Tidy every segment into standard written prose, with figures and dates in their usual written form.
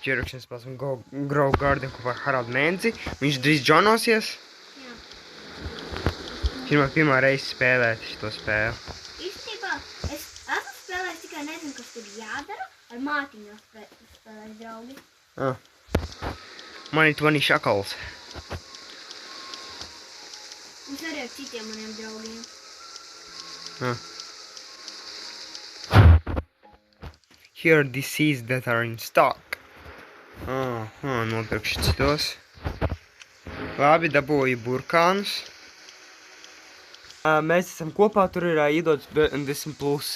ķirkšņas pēc Grow Garden kopā ar Haraldu Mēnci. Viņš drīz džonosies. Jā. Pirmā reize spēlēt šo spēli. Īstenībā es esmu spēlējis, tikai nezinu, kas tur jādara. Ar mātiņu spēlēt draugi. Man ir Tony Šakals. Un arī ar citiem maniem draugiem. Here are diseases that are in stock. Nopirkšu citos. Labi, dabūju burkānus. Mēs esam kopā, tur ir iedots 10+.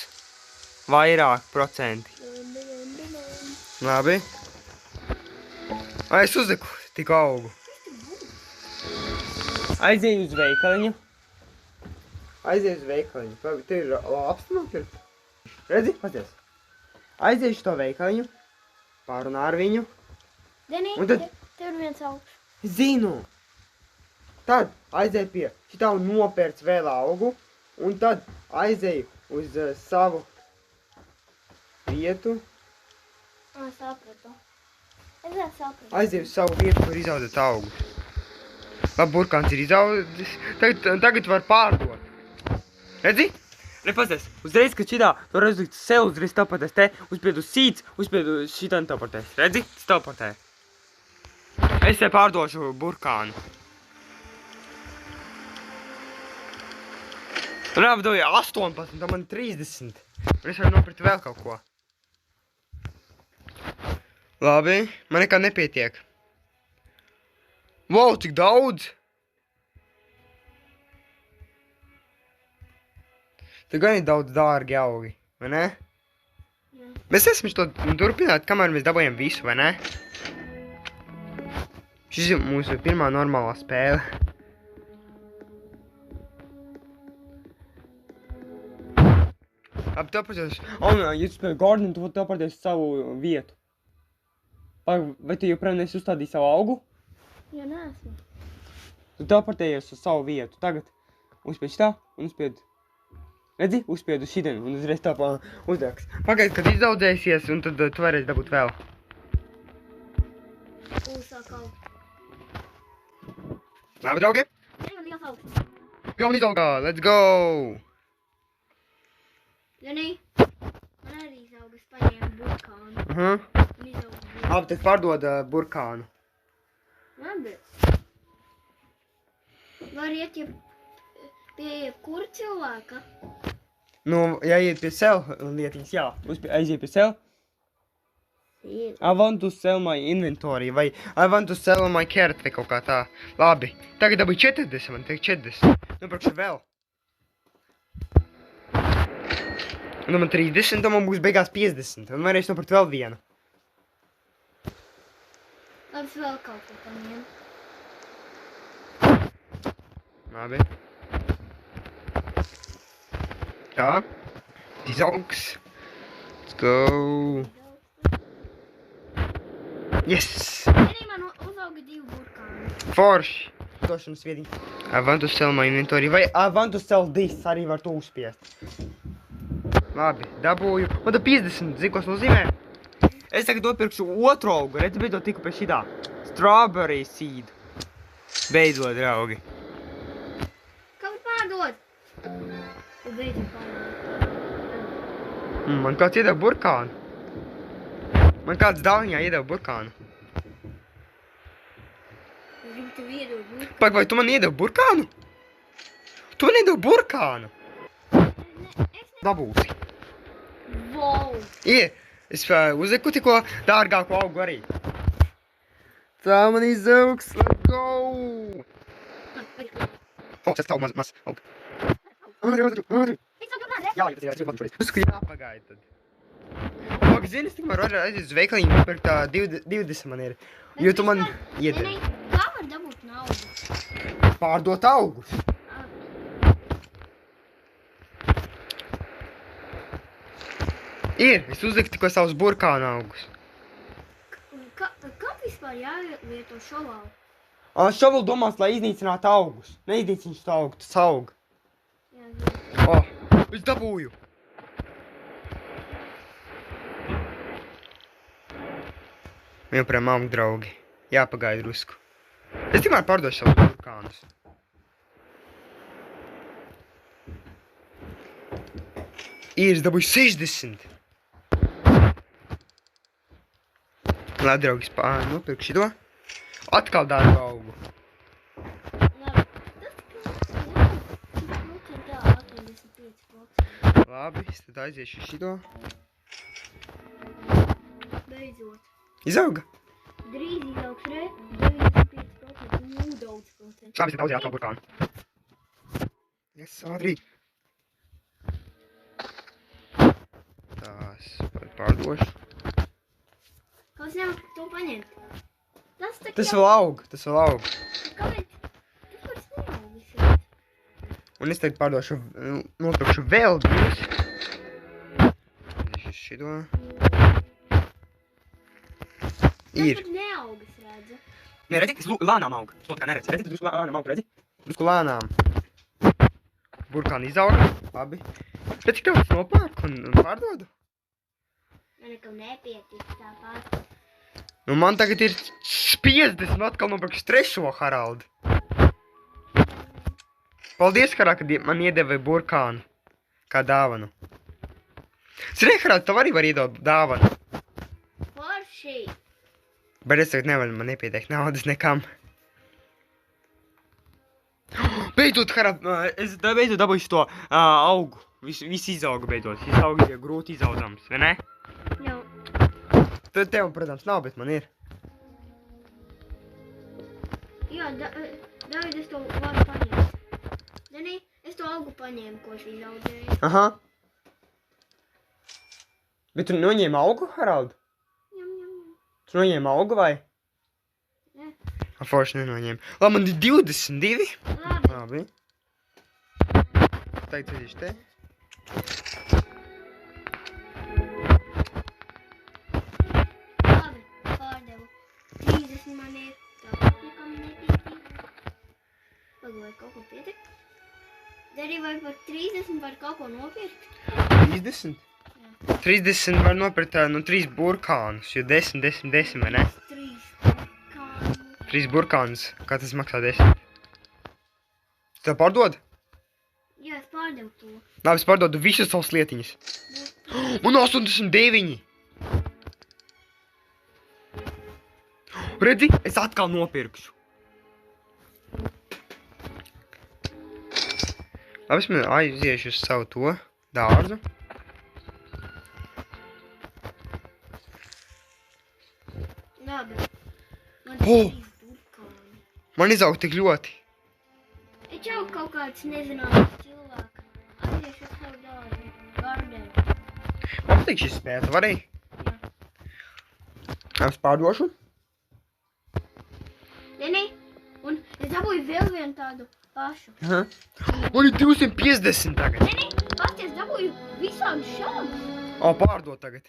Vairāk procenti. Labi. Es uzliku tik augu. Aizēju uz veikaliņu. Pagaid, te ir labs nopirkt. Redzi, paties. Aizējuši to veikaliņu. Pārunā ar viņu. Denī, Un tad- te ir viens augsts. Zinu. Tad aizēju pie šitā un nopērts vēl augu. Un tad aizēju uz savu vietu. Es sapratu. Es sapratu. Aizēju uz savu vietu, kur izaudzēt augus. Labi, burkāns ir izaudzis. Tagad var pārdot. Redzi? Pasties, uzreiz, kad šitā, tu var uzlikt sev uzreiz teleportēs te, uzspiedu seeds, uzspiedu šitā teleportēs. Redzi? Tas teleportē. Es te pārdošu burkānu. Labi, doju 18, tad man 30. Un es varu nopirkt vēl kaut ko. Labi, man nekā nepietiek. Wow, cik daudz! Te gan ir daudz dārgi augi, vai ne? Jā. Mēs esam to turpināt, kamēr mēs dabājam visu, vai ne? Šis ir mūsu pirmā normālā spēle. Labi, teleporties. Un, ja tu spēli Garden, tu teleporties savu vietu. Vai tu joprojām neesi uzstādījis savu augu? Jā, neesmu. Tu teleportējies uz savu vietu. Tagad uzspied šitā un uzspied. Redzi? Uzspied uz šitien un uzreiz tā uzlieks. Pagaid, kad izaudzēsies un tad tu varēsi dabūt vēl. Sāk augt. Labi, draugi. Nē, man liels augsts. Jauni izaugā, let's go! Denī, man arī izauga, es paņēmu burkānu. Un izauga. Labi, tad pārdod burkānu. Labi. Var iet pie jebkura cilvēka. Nu, ja iet pie sev lietiņas, jā. Aiziet pie sev. I want to sell my inventory, vai I want to sell my carrot, vai kaut kā tā. Labi, tagad dabūju 40, man tiek 40. Nopirkšu vēl. Un man 30, un man būs beigās 50. Un varēšu nopirkt vēl vienu. Labi, es vēl kaut ko paņēmu. Labi. Tā. Izaugs. Let's go. Yes! Denī, man uzauga 2 burkāni. Forši. Došanas viediņa. I want to sell my inventory. Vai I want to sell this. Arī var to uzspiest. Labi, dabūju. Un tad 50. Zini, ko tas nozīmē? Es tagad nopirkšu otru augu. Redzi, beidzot tiku pie šitā. Strawberry seed. Beidzot, draugi. Kāpēc pārdod? Tu beidzot pārdod. Man kāds iedeva burkānu. Man kāds dāviņā iedeva burkānu. Es gribu tev iedot burkānu. Pag, vai tu man iedevi burkānu? Tu man iedevi burkānu? Dabūsi. Wow! Es uzliku tikko dārgāku augu arī. Tā man izaugs. Let's go! Tas tā maz aug. Jā, tas ir šoreiz. Uzsku jāpagaida tad. Pag, zini, es tikmēr varu aiziet uz veikaliņu nopirkt 20 man ir. Jo tu man iedevi. Denī, kā var dabūt naudu? Pārdot augus. Ir, es uzliku tikko savus burkānu augus. Kā vispār jālieto šovālu? Šovulu domās, lai iznīcinātu augus. Neiznīcinātu to augu, tas aug. Jā, Es dabūju. Man joprojām auga draugi. Jāpagaida drusku. Es tikmēr pārdošu savus burkānus. Es dabūju 60. Labi, draugi, nopirku šito. Atkal darba augu. Labi, tas tikai 85%. Labi, es tad aiziešu šito. Beidzot. Izauga. Drīz izaugs 95% un daudz procentu. Labi, es tad aiziešu atkal burkānu. Yes, ātri. Tās pārdošu. Kāds nevar to paņemt? Tas vēl aug, Kāpēc? Tas vairs neaug visādi. Un es tagad pārdošu, nopirkšu vēl divus. Aiziešu šito. Ir. Tas pat neaug, es redzu. Nē, redzi, es lānām aug. Es kā neredzu. Redzi, drusku lānām aug, redzi? Drusku lānām. Burkāni izauga. Labi. Bet cik tev es nopērku un pārdodu? Man nekam nepietiks tāpat. Nu man tagad ir 50 atkal nopirkšu trešo Haraldu. Paldies, Harald, ka man iedeva burkānu. Kā dāvanu. Zini, Harald, tev arī var iedot dāvanu. Forši! Bet es tagad nevaru, man nepietiek naudas nekam. Beidzot, Harald, es beidzot dabūšu to augu. Viss izauga beidzot. Šis augi ir grūti izaudzams, vai ne? Jā. Tad tev, protams, nav, bet man ir. Jā, David, es to varu paņemt. Dani, es to augu paņēmu, ko es izaudzēju. Aha. Bet tu noņēmi augu, Harald? Jum. Tu noņēmi augu vai? Nē. Forši nenoņēmi. Labi, man ir 22. Labi. Labi. Tagad aiziešu te. Labi, pārdevu. 30 man ir. Tāpat nekam nepietiek. Pagulēt kaut ko pietiek. Dani, vai par 30 var kaut ko nopirkt? 30? 30 var nopirkt no 3 burkānus, jo 10, vai ne? 3 burkānu. 3 burkānus, kā tas maksā 10. Tu tev pārdod? Jā, es pārdevu to. Labi, es pārdodu visus savus lietiņus. Un 89! Redzi, es atkal nopirkšu. Labi, es aiziešu uz savu to dārzu. Labi. Man Oh! 3 burkāni. Man izaug tik ļoti. Es jau kaut kāds nezināms cilvēks. Aiziešu uz savu dārzu. Gardenu. Man patīk šis spēle, tu vari? Jā. Es pārdošu. Dani, un es dabūju vēl vienu tādu pašu. Aha. Man ir 250 tagad. Dani, pasties, dabūju visādus šādus. O, pārdod tagad.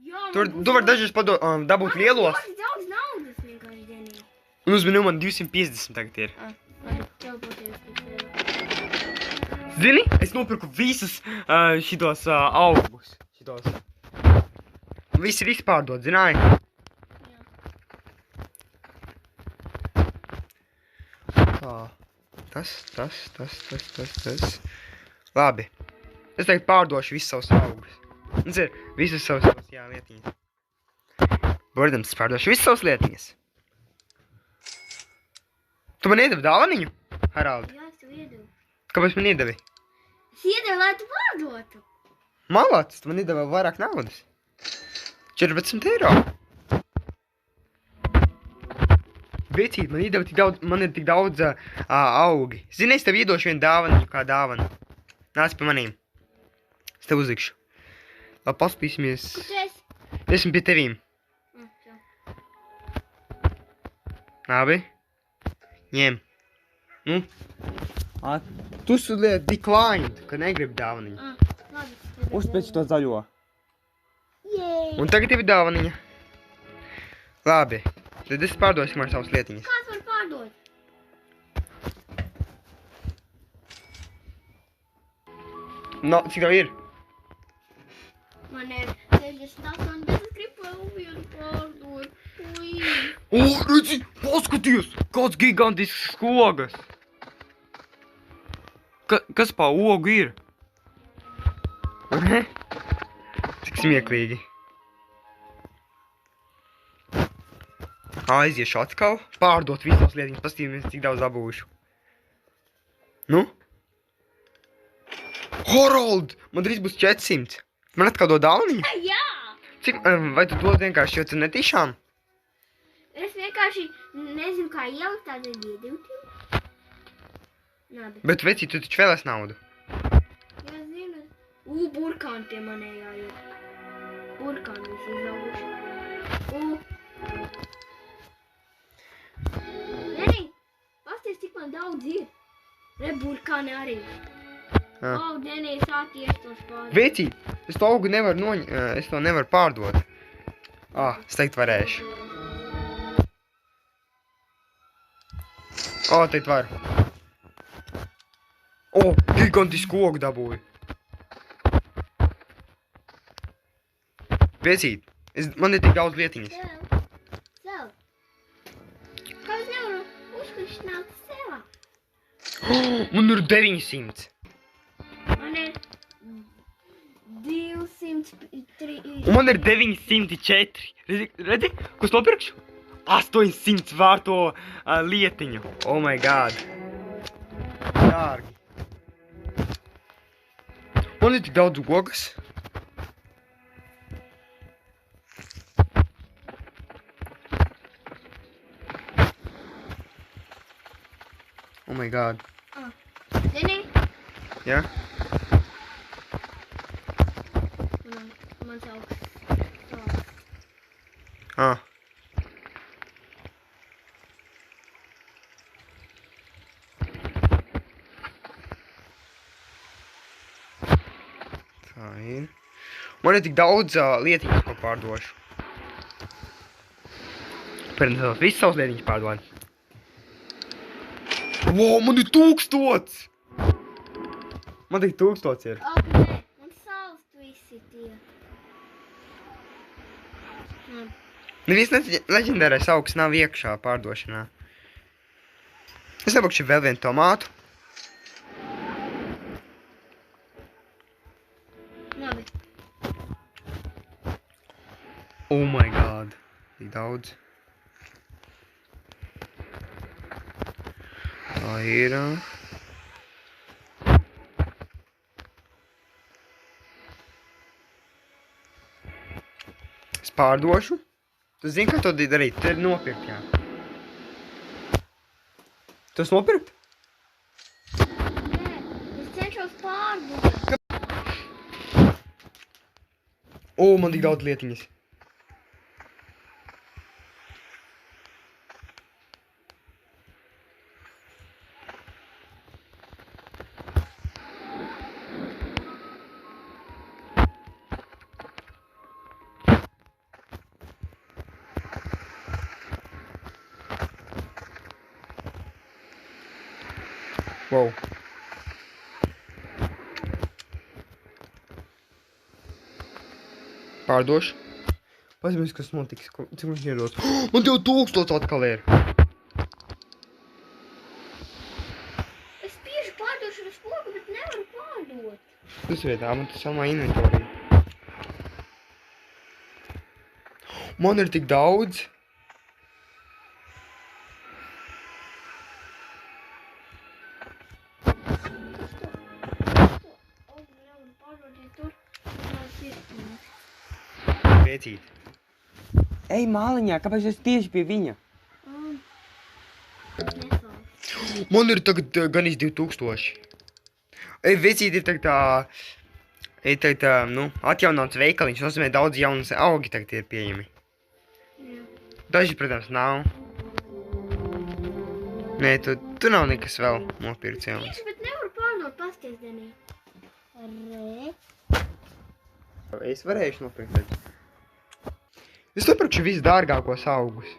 Jā, Tu vari dažreiz dabūt lielos. Man daudz naudas vienkārši, Dani. Un uzmini, man 250 tagad ir. Labi, tev paties tik vēl. Zini, es nopirku visus šitos augus. Šitos. Visi ir izpārdot, zināji? Jā. Tā. Tas. Labi. Es tagad pārdošu visus savus augus. Tas ir visus savus lietiņas. Protams, es pārdošu visus savus lietiņas. Tu man iedevi dāvaniņu, Harald? Jā, es tev iedevu. Kāpēc man iedevi? Es iedevu, lai tu pārdotu. Malācis, tu man iedevi vēl vairāk naudas. 14 eiro. Vecīt, man iedevi tik daudz, man ir tik daudz augi. Zini, es tev iedošu vienu dāvaniņu kā dāvanu. Nāc pie manīm. Es tev uzlikšu. Labi, paspīsimies. Kur tu esi? Esmu pie tevīm. Jā. Labi. Ņem. Nu. Tu suliet declined, ka negribi dāvaniņu. Labi. Uzspēc to zaļo. Jē. Un tagad tev ir dāvaniņa. Labi. Tad es pārdošu man savas lietiņas. Kāds var pārdot? No, cik tev ir? Man ir 68, bet es gribu vēl vienu pārdot. Ui. O, redzi, paskaties, kāds gigantisks kogas. Kas pa ogu ir? Ne? Cik smieklīgi. Aiziešu atkal, pārdot visos lietiņas, pastīmies, cik daudz dabūšu. Nu? Harold, man drīz būs 400. Man atkal dod dauniņu? Jā! Cik, vai tu dod vienkārši, jo tu netišām? Es vienkārši nezinu, kā ielikt tādu iedivtību. Labi. Bet, veci, tu taču vēlēs naudu. Jā, zinu. Burkāni pie manējā ir. Burkāni visi izauguši. Neni, pasties, cik man daudz ir. Re, burkāni arī. Deni, es atiešu tos pārdot. Veci, es to augu nevaru es to nevaru pārdot. Es teikt varēšu. Teikt var. Gigantisku ogu dabūju. Vecīt, man ir tik daudz lietiņas. Sev. Kāpēc nevaru uzkrišināt sevā? Man ir 900. Man ir 203. Un man ir 904. Redzi, ko es nopirkšu? 800 vārto lietiņu. Oh my god. Dārgi. Man ir tik daudz ogas. Oh my god. Deni? Jā? Man sauks. Tā ir. Man ir tik daudz lietiņas, ko pārdošu. Pēc visu savus lietiņas pārdod. Wow, man ir 1000! Man tik 1000 ir. Nē, man savs visi tie. Neviens leģendārais augs nav iekšā pārdošanā. Es nepakšu vēl vienu tomātu. Labi. Oh my god. Tik daudz. Tā ir. Es pārdošu. Tu zini, kā to darīt? Tu ir nopirkt, jā. Tu esi nopirkt? Nē, es cenšos pārdot. Man tik daudz lietiņas. Wow. Pārdošu. Paskatīsimies, kas notiks. Cik mums iedos. Man 2000 atkal ir. Es spiežu pārdošanas pogu, bet nevaru pārdot. Tas vietā, man tas samā inventorija. Man ir tik daudz. Vecīt. Ej, māliņā, kāpēc es tieši pie viņa? Man ir tagad gan 2000. Ej, vecīt ir tagad atjaunots veikaliņš, nozīmē daudz jaunas augi tagad ir pieejami. Daži, protams, nav. Nē, tu nav nekas vēl nopirkts jauns. Bet nevaru pārdot pasties, Denī. Es varēšu nopirkt. Es nopirkšu visdārgākos augus.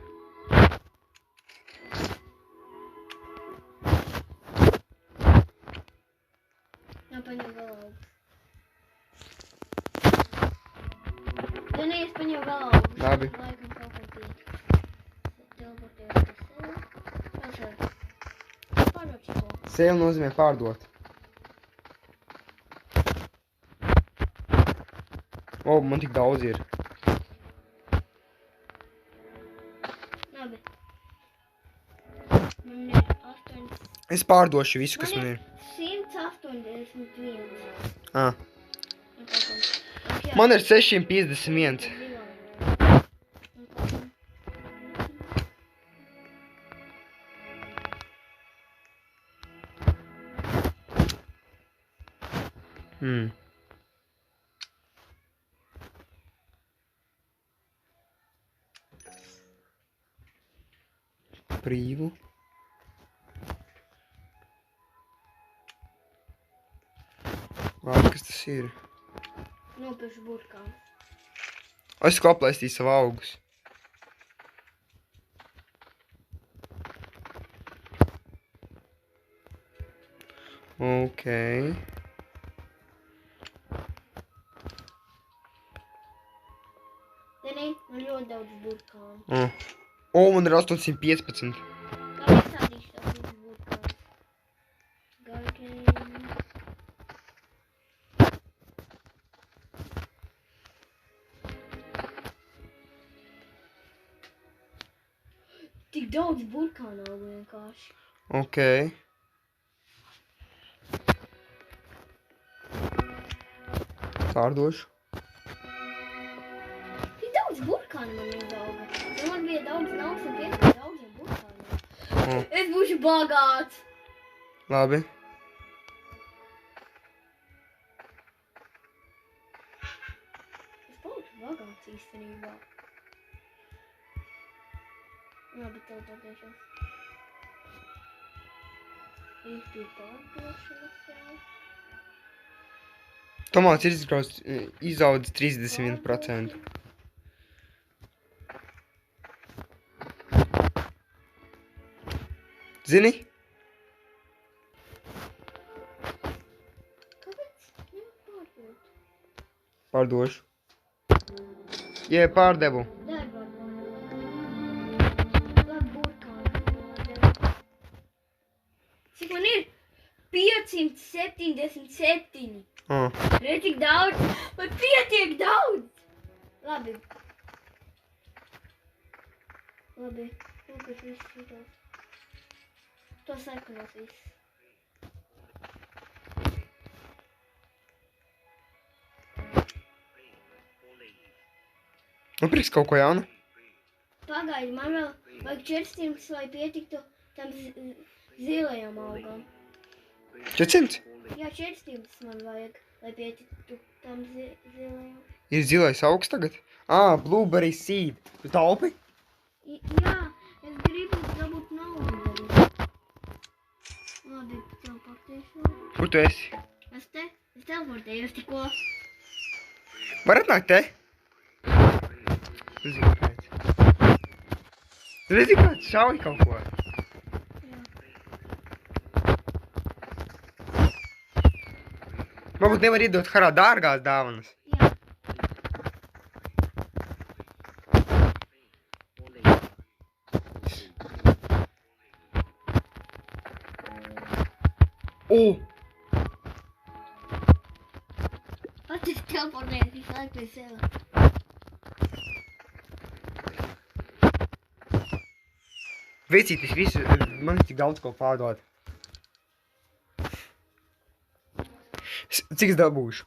Paņem vēl augus. Denī, es paņem vēl augus. Labi. Laikam kaut ko tiek. teleportējies pie sevi. Šādi. Pārdot šito. Sale nozīmē pārdot. O, man tik daudz ir. Labi. Man ir 8. Es pārdošu visu, kas man ir. 181. Ah. Ok. Man ir 651. Brīvu. Labi, kas tas ir? Nopirkšu burkānu. Es ko aplaistīju savu augus. Ok. Zini, man ļoti daudz burkānu. O, man ir 815. Labi, iestādīšu tās visas burkānas. Garden. Tik daudz burkānu augu vienkārši. Ok. Pārdošu. Tik daudz burkānu man izdauga. Ja man bija daudz naudas un pietiek daudziem burkāniem. Es būšu bagāts. Labi. Es palikšu bagāts īstenībā. Labi, tev pateikšu. Īsti pārdošanas jau. Tomāts ir izaudzis 31%. Zini? Kāpēc? Pārdot. Pārdošu. Jē, pārdevu. Dēļ pārdot. Labi, burkānu. Cik man ir? 577. Redz, cik daudz. Man pietiek daudz. Labi. Labi. Nopirkšu visu šitos. To sarkanos viss. Nopirks kaut ko jaunu? Pagaidi, man vēl vajag 400, lai pietiktu tam zilajam augam. 400? Jā, 400 man vajag, lai pietiktu tam zilajam. Ir zilais augs tagad? Blueberry seed. Tu taupi? Jā, es gribu dabūt naudu. Labi, tev pateikšu. Kur tu esi? Es teleportējos tikko. Var atnākt te? Zinu, kāds. Redzi, kāds šauj kaut ko. Varbūt nevar iedot harā dārgās dāvanas. Jā. Pats es teleportējos visu laiku pie sevi. Vecītis visu, man ir tik daudz ko pārdot. Cik es dabūšu?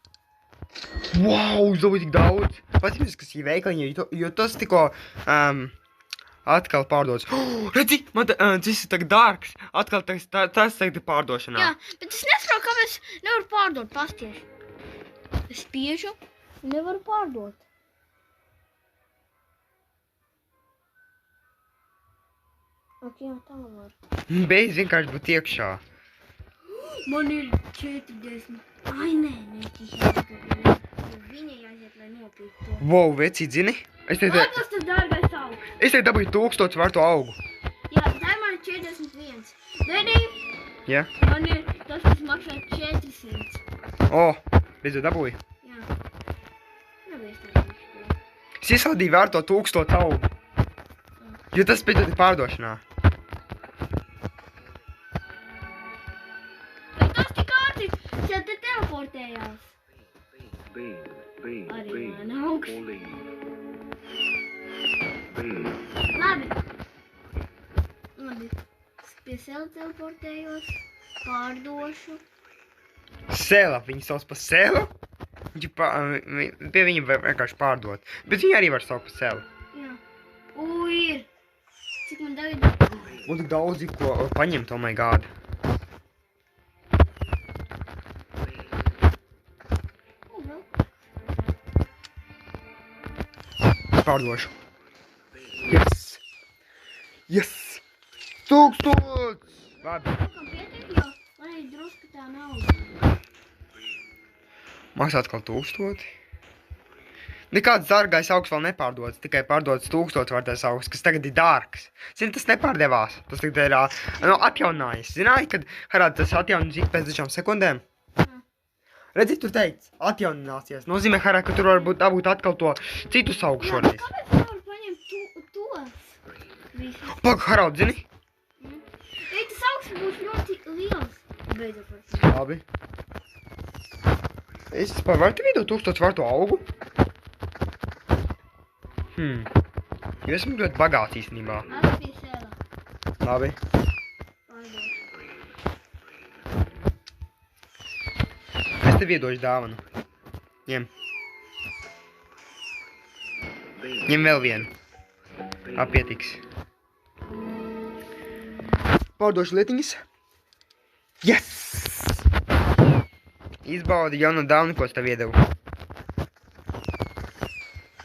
Wow, es dabūju tik daudz. Patīmies, kas ir veikaliņi, jo tas tikko atkal pārdots. Redzi, man tas ir tagad dārgs. Atkal tas tagad ir pārdošanā. Jā, bet es nesaprotu, kāpēc nevaru pārdot pastiešu. Es spiežu, nevaru pārdot. Ok, jā, tā var. Beidz vienkārši būt iekšā. Man ir 40. Ai, nē, tikai. Viņai jāiet, lai nopirktu to. Wow, vecīt, zini? Es te Labas tas dārgais augs. dabūju 1000 vērtu augu. Jā, tā man ir 41. Dēdī, Jā? man ir tas, kas maksā 400. Beidzot dabūju. Jā. Nav iestādīšu to. Es iesaldīju vērto 1000 augu. Jo tas piedod pārdošanā. Bet tas tik ātri, šeit te teleportējās. Arī man augsts. Labi. Pie sela teleportējos, pārdošu. Sela, viņi sauc par selu. Pie viņa vienkārši pārdot. Bet viņi arī var saukt par selu. Jā. Ir. Cik man tagad? Un tik daudz, ko paņemt, oh my god. Vēl. Pārdošu. Yes! Yes! 1000! Labi. Kam pietiek, jo man ir drusku tā nauda. Maksā atkal 1000. Nekāds dārgais augs vēl nepārdodas, tikai pārdodas 1000 vērtais augs, kas tagad ir dārgs. Zini, tas nepārdevās. Tas tagad ir atjaunājis. Zināji, kad Harald tas atjaunīs pēc dažām sekundēm? Redzi, tur teicis, atjaunināsies. Nozīmē, Harald, ka tur varbūt dabūt atkal to citu augu šoreiz. Kāpēc nevar paņemt tos? Visus. Pag, Harald, zini? Ei, tas augsts būs ļoti liels. Beidzot var. Labi. Es varu tev iedot 1000 vērto augu? Jo esmu ļoti bagāts īstenībā. Arī pie sēlā. Labi. Pārdošu. Es tev iedošu dāvanu. Ņem. Ņem vēl vienu. Pietiks. Pārdošu lietiņas. Yes! Izbaudi jaunu dāvanu, ko es tev iedevu.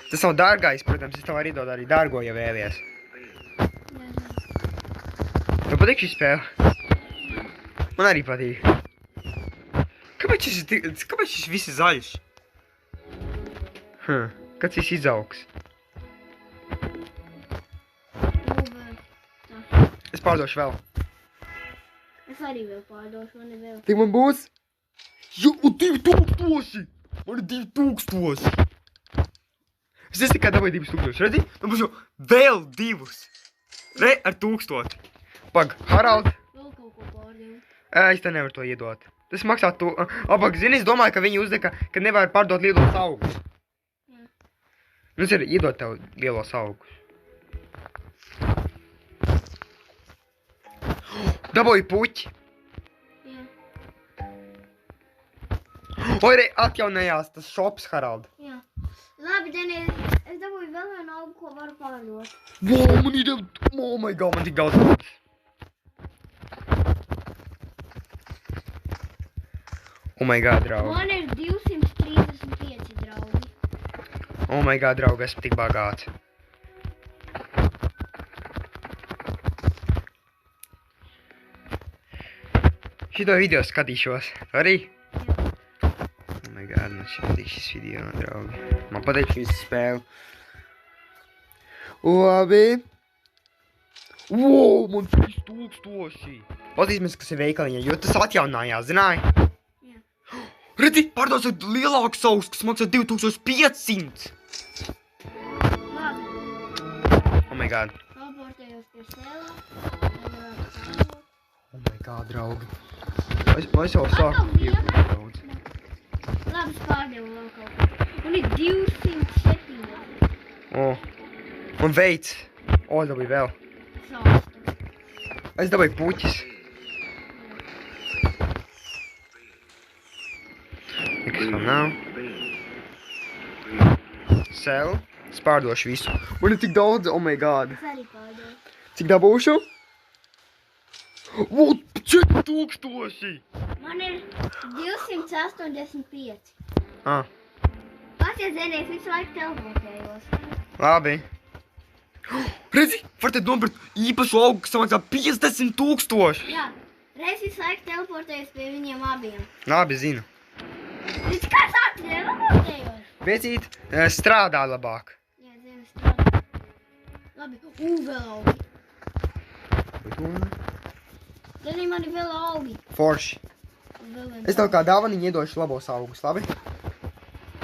Tas nav dārgais, protams, es tev arī dodu arī dārgo, ja vēlies. Tev patīk šī spēle? Man arī patīk. Kāpēc šis viss ir zaļš? Kad šis izaugs? Es pārdošu vēl. Es arī vēl pārdošu, man ir vēl. Tik man būs? Jo, 2000! Man ir 2000! Es tikai dabūju 2000, redzi? Man būs jau vēl 2. Re, ar 1000. Pag, Harald. Vēl kaut ko pārdevu. Es te nevaru to iedot. Tas maksā to... Pag, zini, es domāju, ka viņi uzdeka, ka nevar pārdot lielos augus. Jā. Nu, es arī iedot tev lielos augus. Dabūju puķi. Jā. Oi, re, atjaunējās tas šops, Harald. Jā. Labi, Deni, es dabūju vēl vienu augu, ko varu pārdot. Wow, man ir... Oh my god, man tik daudz augus. Oh my god, draugi. Man ir 235 draugi. Oh my god, draugi, esmu tik bagāts. Šito video skatīšos. Arī? Oh my god, man patīk šis video, draugi. Man patīk šis spēle. Labi. Wow, man 3000. Patīsimies, kas ir veikaliņā, jo tas atjaunājās, zināji? Jā. Redzi, pārdos ir lielāks augs, kas maksā 2500. Labi. Oh my god. Teleportējos pie sēlā. Pārdot. Oh my god, draugi. Es jau sāku iegūt daudz. Labi, es pārdevu vēl kaut ko. Man ir 207. Man veids. Es dabūju vēl. Sāstu. Es dabūju puķis. Nekas vēl nav. Sell. Es pārdošu visu. Man ir tik daudz, oh my god. Es arī pārdevu. Cik dabūšu? 4000! Man ir 285. Pasies, Zeni, es visu laiku teleportējos. Labi. Redzi, var te nopirkt īpašu augu, kas samaksā 50 000. Jā, reiz visu laiku teleportējos pie viņiem abiem. Labi, zinu. Viņš kā sāk teleportējos? Vecīt, strādā labāk. Jā, zinu, strādā. Labi, vēl augi. Zeni, man ir vēl augi. Forši. Vēl viens Es tev kā dāvaniņu iedošu labos augus, labi?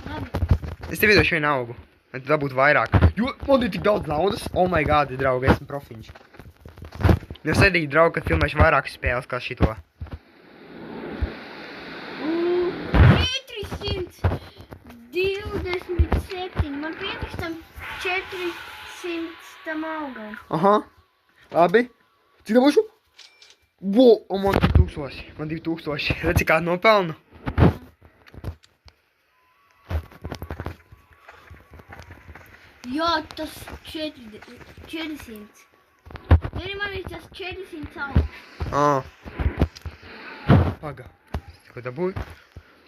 Labi. Es tev iedošu vienu augu, lai tu dabūtu vairāk. Jo, man ir tik daudz naudas. Oh my god, draugi, esmu profiņš. Es arī, draugi, kad filmēšu vairākas spēles kā šito. 427. Man pietiks tam 400 tam augam. Aha. Labi. Cik tā būšu? Wow, un man 2000. Man 2000. Redz, cik kādu nopelnu? Jā, tas 400. Arī man ir tas 400 augsts. Paga. Ko dabūju?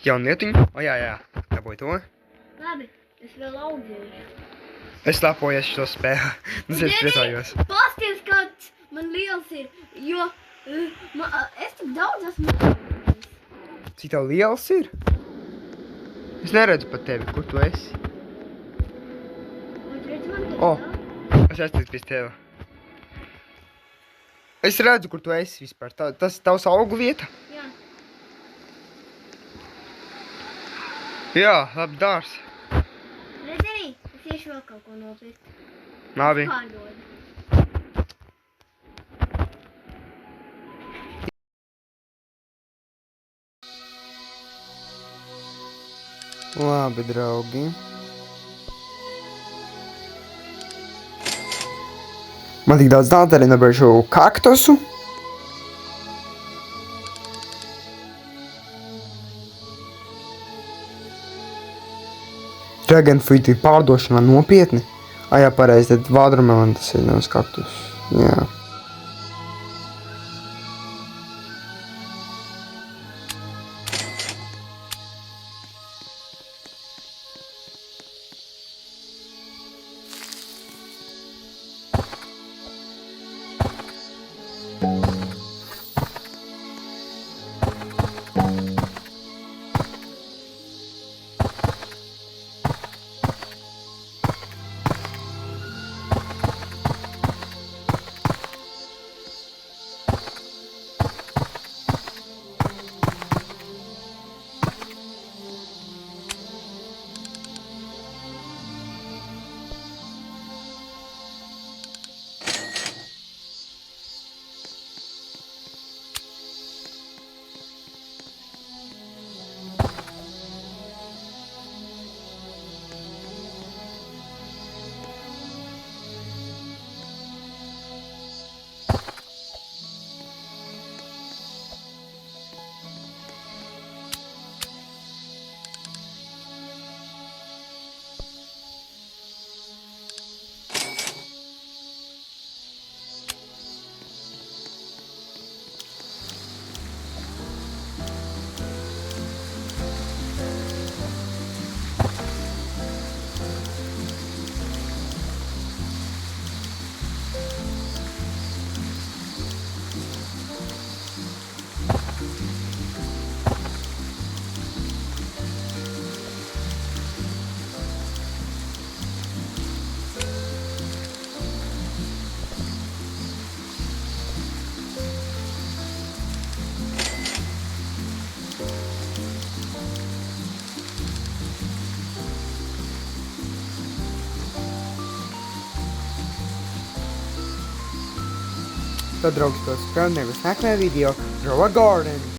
Jaunietiņu? O, jā. Dabūju to. Labi, es vēl audzēšu. Es lepojies šo spēli. Es priecājos. Pasties, kāds man liels ir, jo es tik daudz esmu audzējis. Cik tev liels ir? Es neredzu pat tevi, kur tu esi. Un redzi man te O. tā? Es esmu pie tevi. Es redzu, kur tu esi vispār. Tas tavs augu vieta? Jā. Jā, labi dārs. Redzi arī, es iešu vēl kaut ko nopirkt. Labi. Pārdodu. Labi, draugi. Man tik daudz naudas arī nabēršu kaktusu. Dragon fruit ir pārdošanā nopietni. Jā, pareizi, tad watermelon tas ir nevis kaktus. Jā. Tad, draugs, tos spēlniekus nākamajā video Grow a Garden.